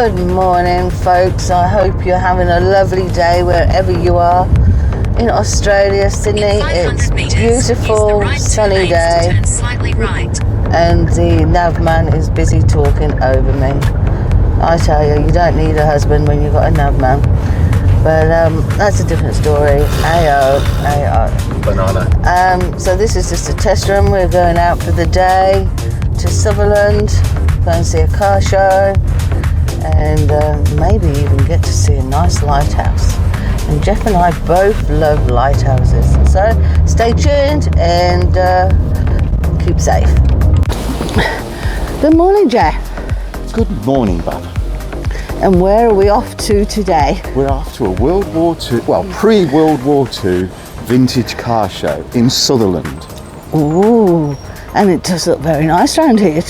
Good morning, folks. I hope you're having a lovely day wherever you are. In Australia, Sydney, it's beautiful, sunny day, and the navman is busy talking over me. I tell you, you don't need a husband when you've got a navman. But that's a different story. Ayo. Banana. So this is just a test run. We're going out for the day to Sutherland, go and see a car show, and maybe even get to see a nice lighthouse. And Jeff and I both love lighthouses. So stay tuned and keep safe. Good morning, Jeff. Good morning, Bab. And where are we off to today? We're off to a World War II, well, pre-World War II vintage car show in Sutherland. Ooh, and it does look very nice around here.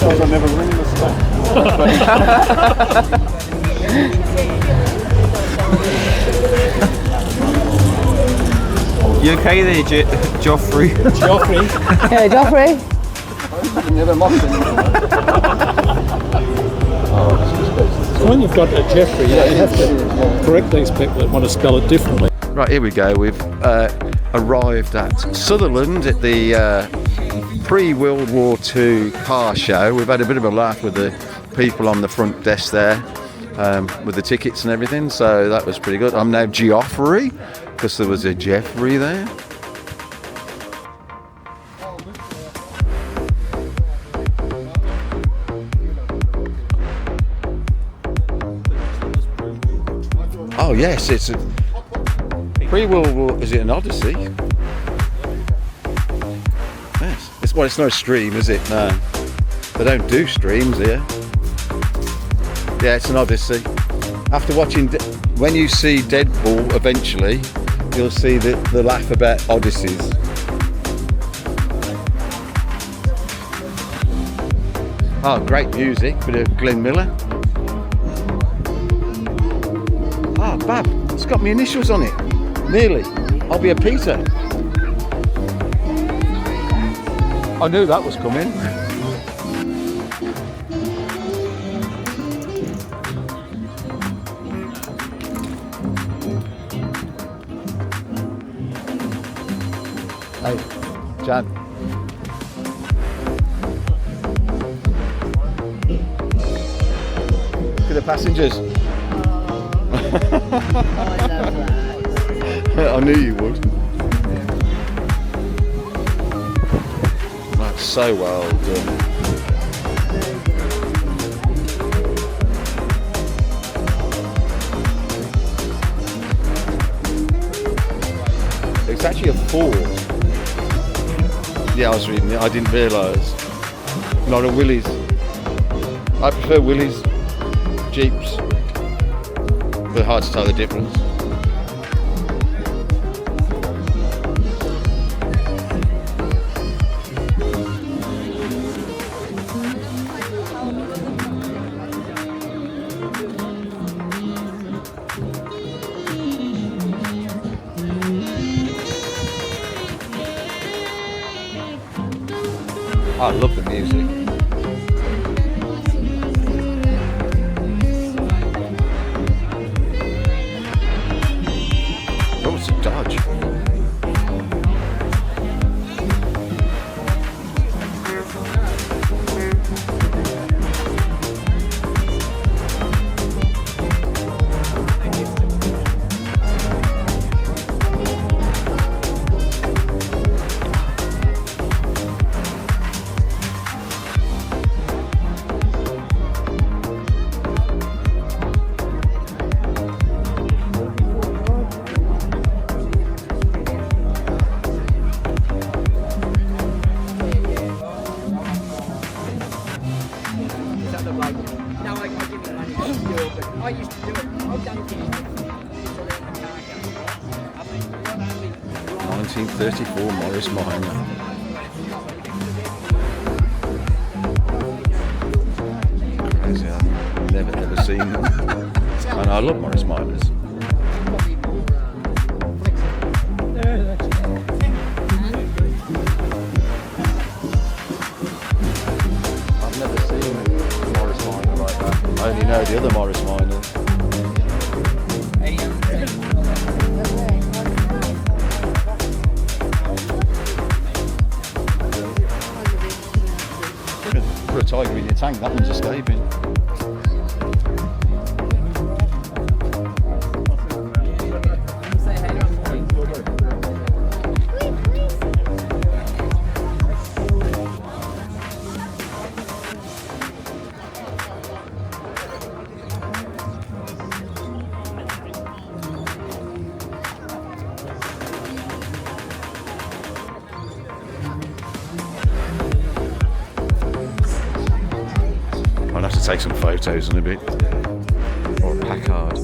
I never ring the stuff. You okay there, Joffrey? Joffrey? Yeah, Joffrey? Never mocked anyone. So when you've got a Jeffrey, you have to correct these people that want to spell it differently. Right, here we go. We've arrived at Sutherland at the pre-World War II car show. We've had a bit of a laugh with the people on the front desk there with the tickets and everything, so that was pretty good. I'm now Geoffrey because there was a Jeffrey there. Oh yes, it's a pre-World War. Is it an Odyssey? Yes. It's no stream, is it? No. They don't do streams here. Yeah, it's an Odyssey. After watching, when you see Deadpool eventually, you'll see the laugh about Odysseys. Oh, great music, bit of Glenn Miller. Ah, Bab, it's got my initials on it. Nearly. I'll be a Peter. I knew that was coming. Hey, Jan. Look at the passengers. I knew you would. That's so well done. It's actually a Ford. Yeah, I was reading it. I didn't realise. Not a Willys. I prefer Willys Jeeps. But hard to tell the difference. I love the music. Oh, it's a Dodge. I used to do it. I've done it. 1934 Morris Minor. Crazy, I've never ever seen them. And I love Morris Minors. I've never seen a Morris Minor like that. I only know the other Morris Minors. Put a tiger in your tank, that one's escaping. I'll have to take some photos in a bit. Or a Packard.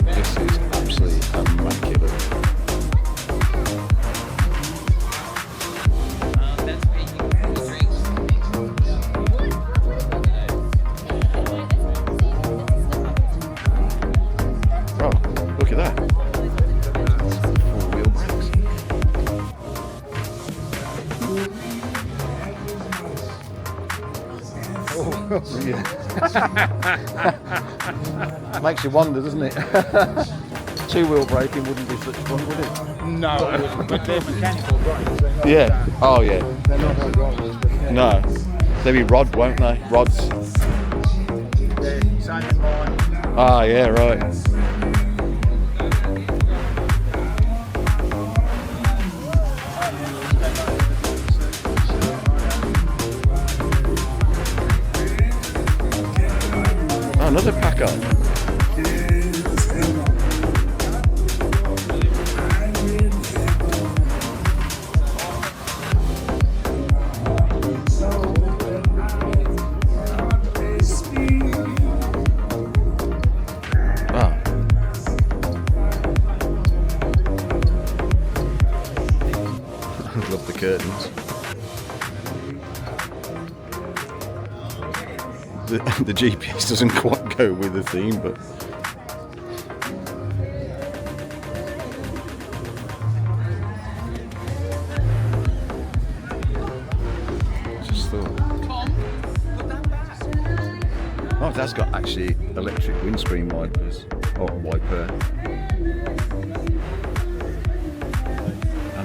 This is absolutely immaculate. Look at that. Four-wheel brakes. Oh, yeah. Makes you wonder, doesn't it? Two-wheel braking wouldn't be such fun, would it? No, it wouldn't, but they're mechanical brakes. Yeah. Oh, yeah. They're not hydraulics, but they're No. They'll be rod, won't they? Rods. same in mine. Ah, yeah, right. Oh, another Packard. Love the curtains. The GPS doesn't quite go with the theme, but just thought. Oh, that's got actually electric windscreen wipers or wiper.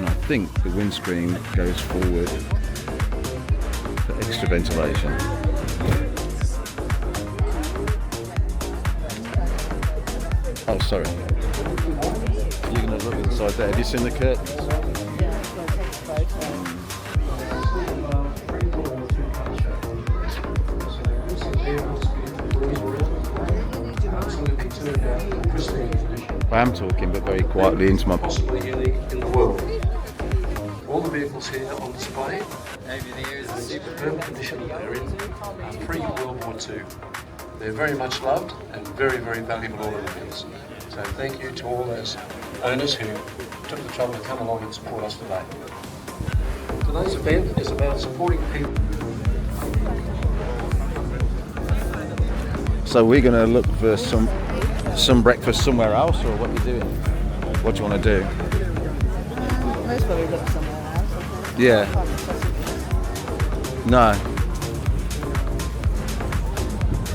I think the windscreen goes forward for extra ventilation. Oh, sorry. You're going to look inside there. Have you seen the curtains? I am talking, but very quietly into my... Possibly unique in the world. All the vehicles here on display, in superb condition they're in, pre-World War II. They're very much loved and very, very valuable automobiles. So thank you to all those owners who took the trouble to come along and support us today. Today's event is about supporting people. So we're going to look for some breakfast somewhere else, or what are you doing? What do you want to do? Most probably look somewhere else. Yeah. No.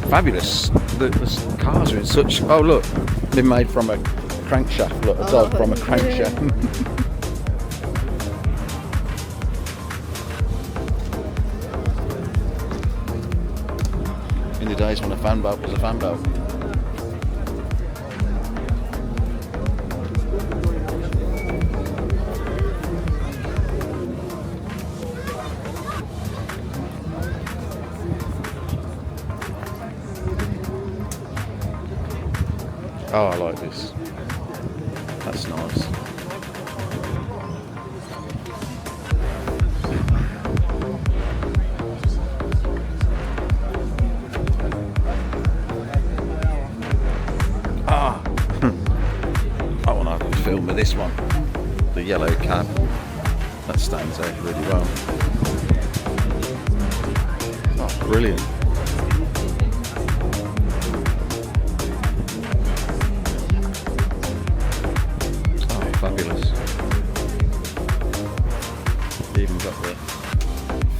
Fabulous. The cars are in such... Oh, look. They're made from a crankshaft. Look, a dog from a crankshaft. In the days when a fan belt was a fan belt. Oh, I like this. That's nice. yellow cab. That stands out really well. Oh, brilliant. Oh, fabulous. Even got the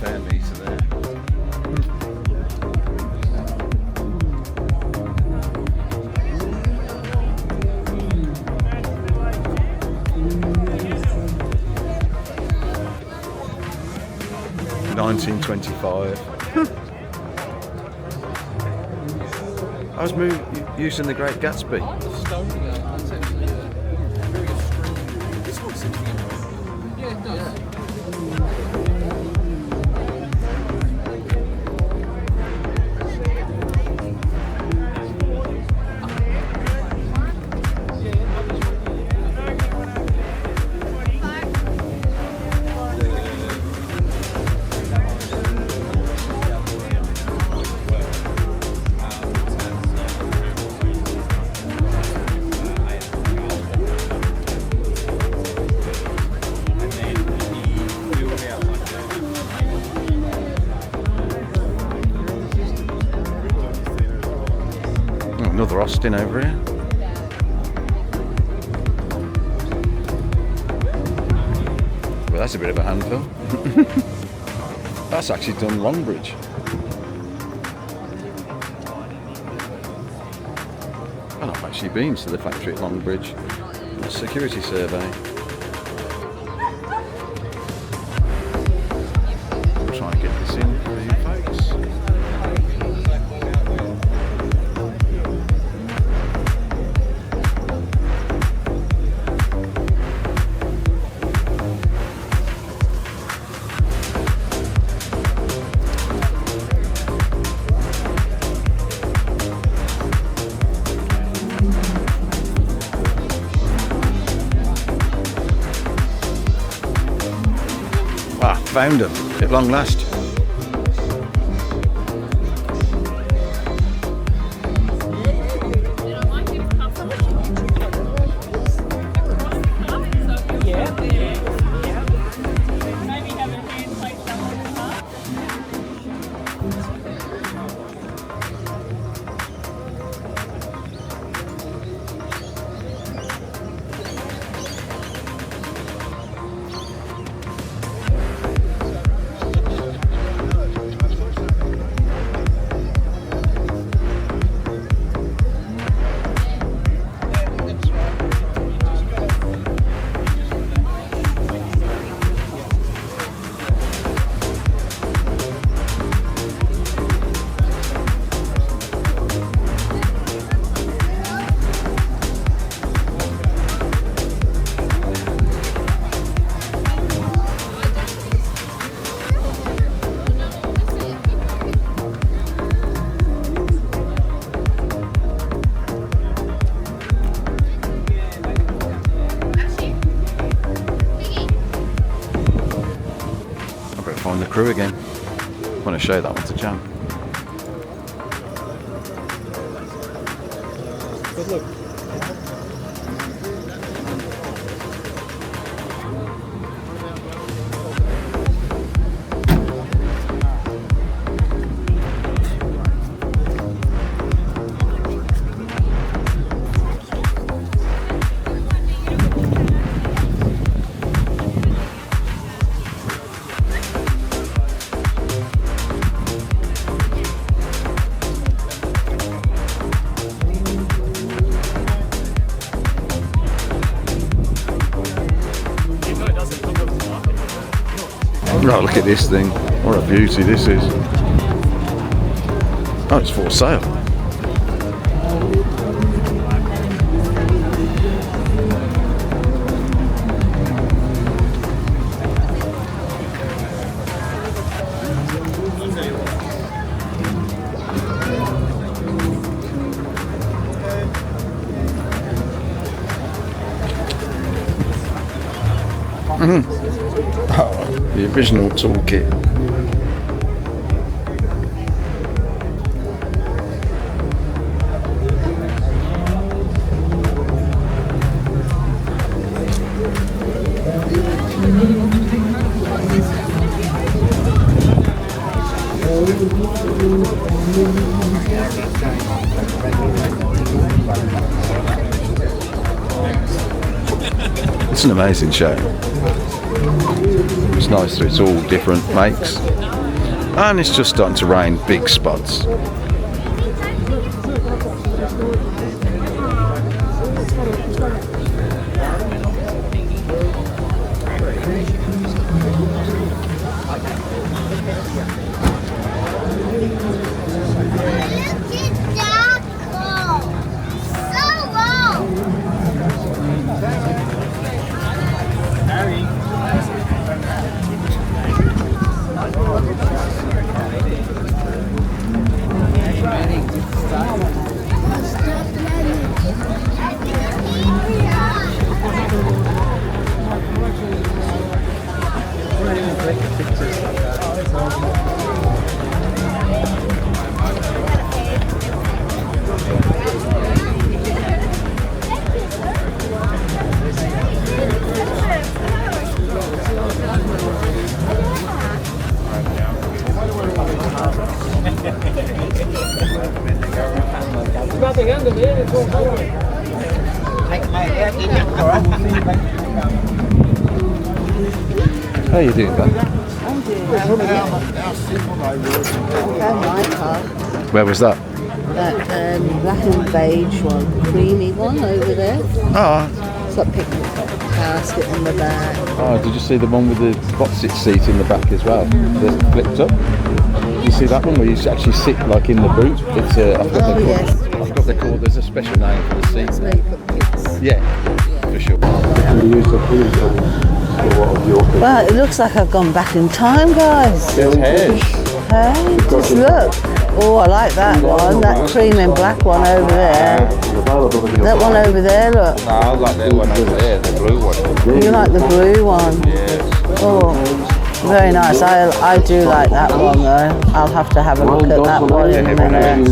fare meter there. 1925. I was using the Great Gatsby. 'em. Another Austin over here. Well, that's a bit of a handful. That's actually done Longbridge. And I've actually been to the factory at Longbridge. A security survey. Try and get this in for you folks. Found them at long last. Find the crew again. I want to show that one to Jan. But look. Oh, look at this thing. What a beauty this is. Oh, it's for sale. Oh, the original toolkit. It's an amazing show. It's nice that it's all different makes. And it's just starting to rain big spots. How you doing, Ben? I'm doing well. My car. Where was that? That black and beige one, creamy one over there. Oh, It's got picnic basket in the back. oh, did you see the one with the box seat in the back as well? That's flipped up. You see that one where you actually sit like in the boot? It's I've got yes. they're called. There's a special name for the seats. Where you put kids. Yeah, for sure. Well, it looks like I've gone back in time, guys. It's hairs. Hey, just look. Oh, I like that one. That cream and black one over there. That one over there, look. No, I like that one over there, the blue one. You like the blue one? Yes. Oh, very nice. I do like that one though. I'll have to have a look at that one in a minute.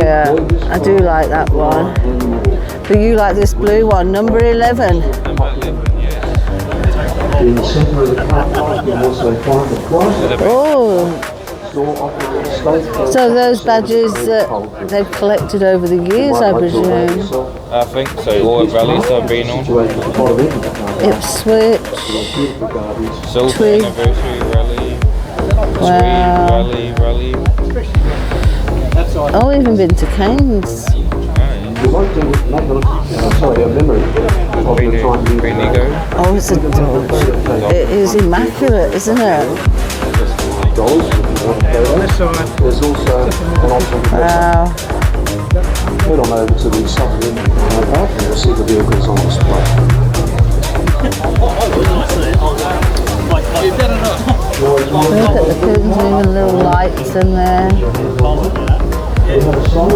Yeah, I do like that one. But you like this blue one, number 11. In the centre of the car park, you'll also find the price. Oh, so those badges that they've collected over the years, I presume. I think so. All the rallies I've been on. Ipswich. Silver Twig. anniversary rally. Wow. Tweed rally. Oh, even been to Keynes. Oh, it's adorable. It is immaculate, isn't it? There's also an option for Wow. head on over to the Sutherland Shire and you'll see the vehicles on display. Look at the curtains, even little lights in there.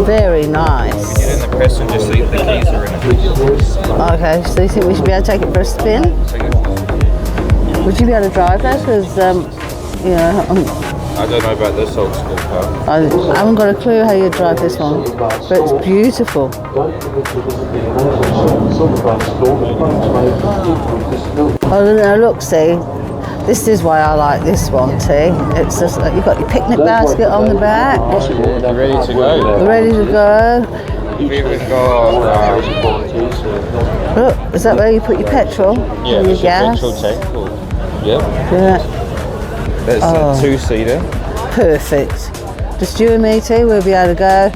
Very nice. Get in the passenger seat, the keys are in it. Okay, so you think we should be able to take it for a spin? Would you be able to drive that? Because, you know, I don't know about this old school car. I haven't got a clue how you drive this one, but it's beautiful. Oh no, look, see, this is why I like this one, see. It's just you've got your picnic basket on the back, They're ready to go. ready to go. We've even got Look, is that where you put your petrol? yeah, and your it's a gas? petrol tank. Or, yep. Yeah, That's Oh. a two-seater. perfect. Just you and me too, we'll be able to go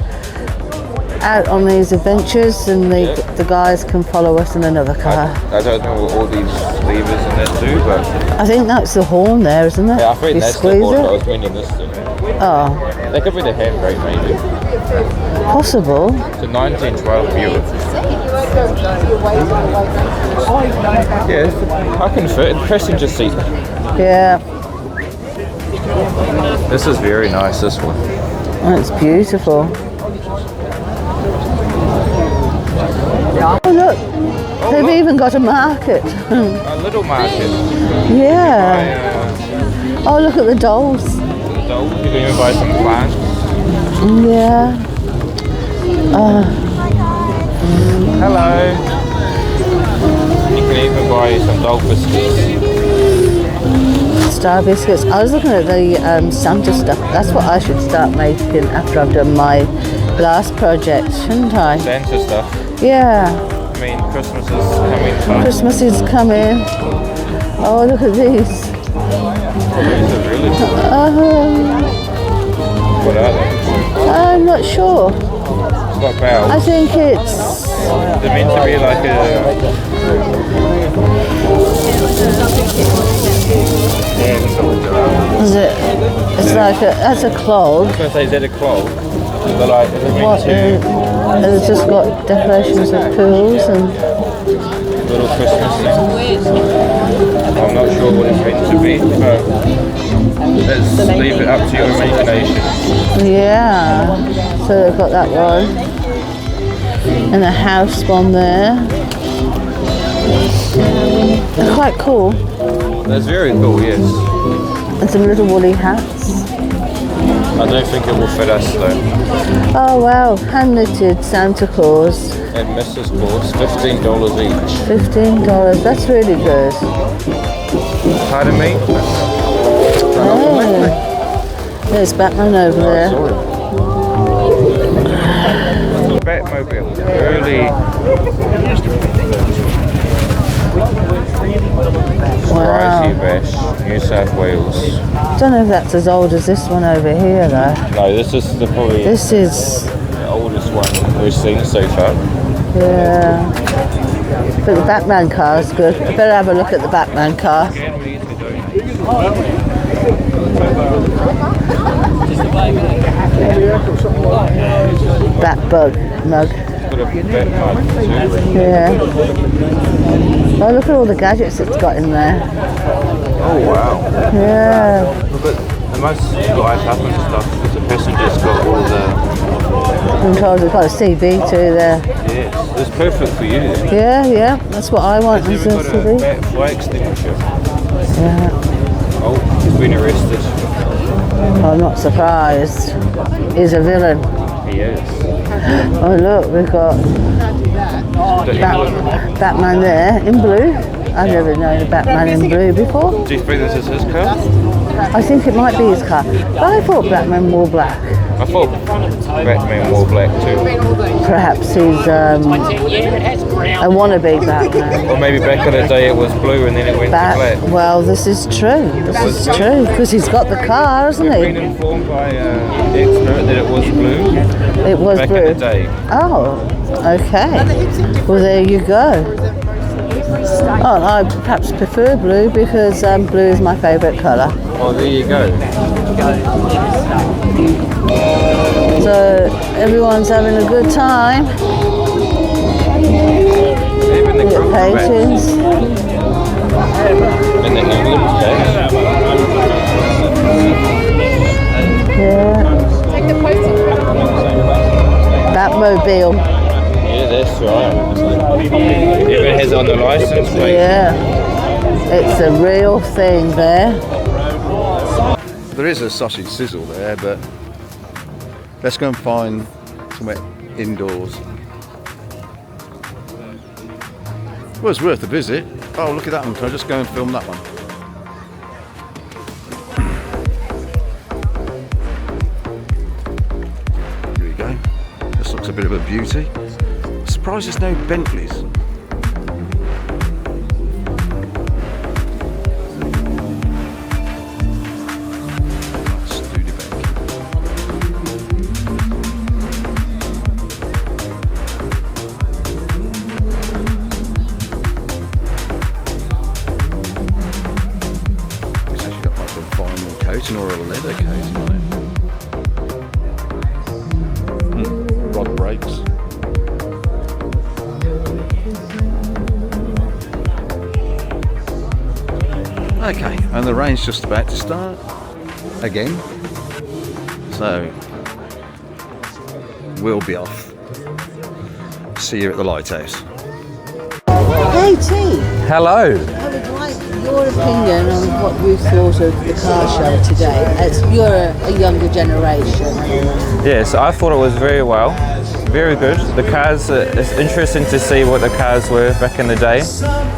out on these adventures and the guys can follow us in another car. I don't know what all these levers and that do, but I think that's the horn there, isn't it? yeah, I think You that's the squeeze one. it? I was meaning this thing. Oh, That could be the handbrake, maybe. possible. It's a 1912 Buick. Yeah, I can fit in the passenger seat. Yeah, This is very nice, this one. oh, it's beautiful. Oh look, they've even got a market. A little market. Yeah. Oh, look at the dolls. You can even buy some plants. Yeah. Hello. You can even buy some dog biscuits. star biscuits. I was looking at the Santa stuff. That's what I should start making after I've done my last project, shouldn't I? Santa stuff. Yeah. I mean, Christmas is coming fast. Christmas is coming. Oh, look at these. These are really cool. What are they? I'm not sure. It's got bells. I think it's... They're meant to be like a... Is it? It's like a... That's a clog. I was going to say, is that a clog? They're like, they're meant What? to... It's just got decorations of pools and... Little Christmas things. I'm not sure what it's meant to be, but let's leave it up to your imagination. Yeah. So they've got that one. And a house one there. They're quite cool. That's very cool, yes. And some little woolly hats. I don't think it will fit us though. Oh wow, hand knitted Santa Claus. And Mrs. Claus, $15 each. $15, that's really good. Pardon me? Oh. There's Batman over there. Batmobile, early. Wow. Bash, New South Wales. Don't know if that's as old as this one over here though. No, this is probably This is, the oldest one we've seen so far. yeah. But the Batman car is good. I better have a look at the Batman car. Batbug mug. Got a Batman too. Yeah. Oh, look at all the gadgets it's got in there. Oh wow. Yeah. But the most light up and stuff is the passenger's got all the... Controls. It's got a CB too there. Yes, it's perfect for you then. Yeah, yeah. That's what I want. He's Is a even got a CB. bat fly extinguisher. Yeah. Oh, he's been arrested. I'm not surprised. He's a villain. He is. Oh look, we've got Batman there in blue. I've never known a Batman in blue before. Do you think this is his car? I think it might be his car. But I thought Batman wore black. I thought Batman wore black too. Perhaps he's a wannabe Batman. Or maybe back in the day it was blue and then it went to black. Well, this is true. This is true because he's got the car, hasn't We've been he? informed by an expert that it was blue It was back blue. in the day. Oh, okay. Well, there you go. Oh, I perhaps prefer blue because blue is my favourite colour. Oh, there you go. So everyone's having a good time. Even the group Paintings. in the England day. Yeah. Batmobile. Yeah, that's right. It has on the license plate. Yeah. It's a real thing there. There is a sausage sizzle there, but let's go and find somewhere indoors. Well, it's worth a visit. Oh, look at that one. Can I just go and film that one? Here we go. This looks a bit of a beauty. I'm surprised there's no Bentleys. Or a leather coating on it. Rod brakes. Okay, and the rain's just about to start again, so we'll be off. See you at the lighthouse. Hey T, Hello. I would like your opinion on what you thought of the car show today, as you're a younger generation. Yes, I thought it was very well. Very good. The cars, it's interesting to see what the cars were back in the day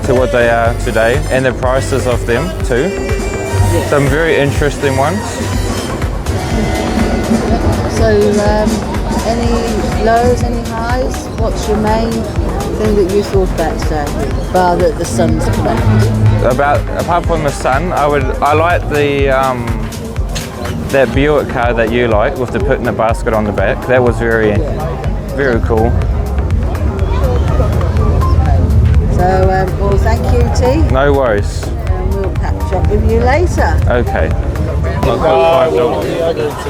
to what they are today, and the prices of them too. some very interesting ones. So, any lows, any highs? What's your main thing that you thought about today, bar that the sun's come out? Apart from the sun, I like the that Buick car that you like with the putting the basket on the back. That was very cool. So, well, thank you, T. No worries. And we'll catch up with you later. Okay.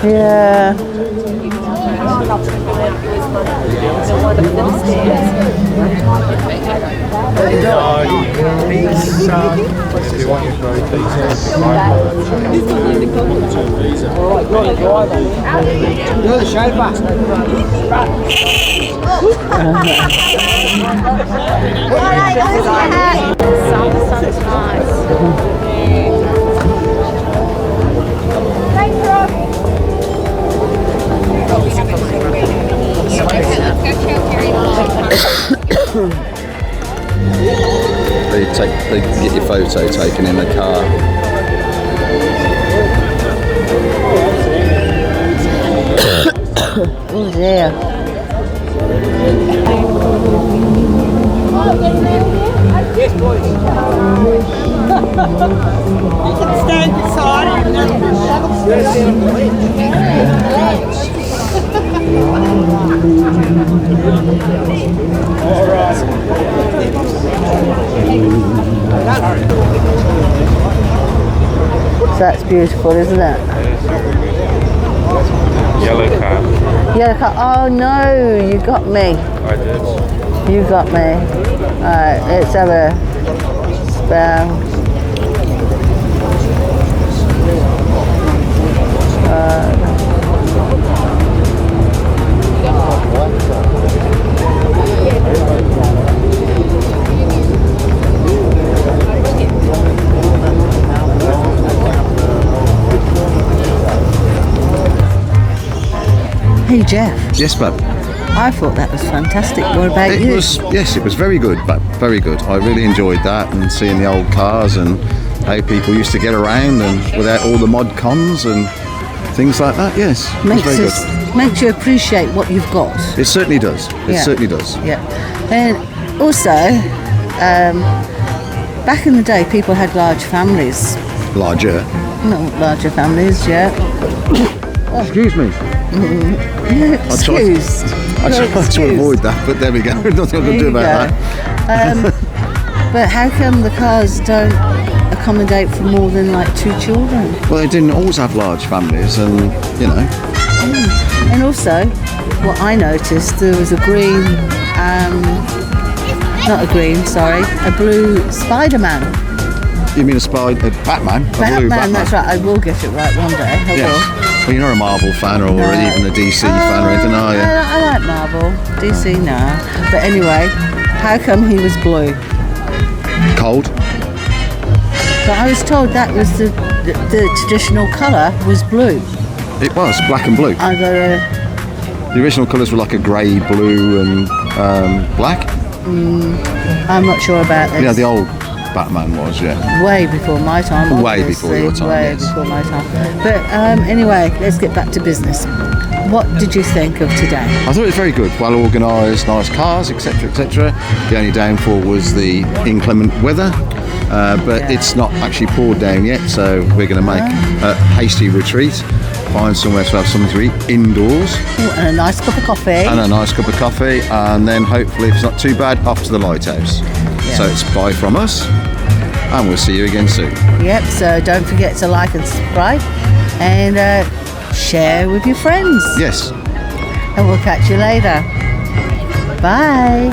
Yeah. You're the They get your photo taken in the car. Oh dear. Yes, boys. You can stand beside That's beautiful, isn't it? Yellow car. Yeah. Oh no, you got me. I did. You got me. Alright, let's have a spell. Hey Jeff, Yes, bub. I thought that was fantastic. What about It you? was, yes, it was very good, but very good. I really enjoyed that and seeing the old cars and how people used to get around and without all the mod cons and things like that. Yes, it was very good. Makes you appreciate what you've got. It certainly does. It Yeah. certainly does. Yeah, and also, back in the day, people had large families. Larger. Not larger families, yeah. Excuse me. Excused. I tried to avoid that, but there we go. Nothing I can do about that. But how come the cars don't accommodate for more than like 2 children? Well, they didn't always have large families, and you know. And also, what I noticed, there was a green, not a green, sorry, a blue Spider-Man. You mean a Batman? A blue Batman. That's right. I will get it right one day. I Yes. will. Well, you're not a Marvel fan or even a DC fan or anything, are you? I like Marvel. DC, no. But anyway, how come he was blue? Cold. But I was told that was the traditional colour was blue. It was black and blue. I got a. The original colours were like a grey, blue, and black. I'm not sure about this. Yeah, the old Batman was, yeah. Way before my time. Way obviously. before your time, Way yes. before my time. But anyway, let's get back to business. What did you think of today? I thought it was very good, well organised, nice cars, etc., etc. The only downfall was the inclement weather, but it's not actually poured down yet, so we're going to make a hasty retreat, find somewhere to have something to eat indoors. Ooh, and a nice cup of coffee. And a nice cup of coffee, and then hopefully, if it's not too bad, off to the lighthouse. Yeah. So it's bye from us, and we'll see you again soon. Yep, so don't forget to like and subscribe and share with your friends. Yes. And we'll catch you later. Bye.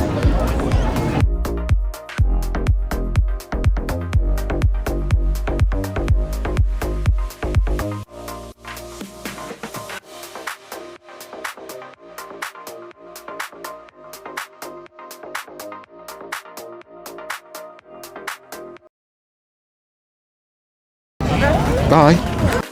Bye.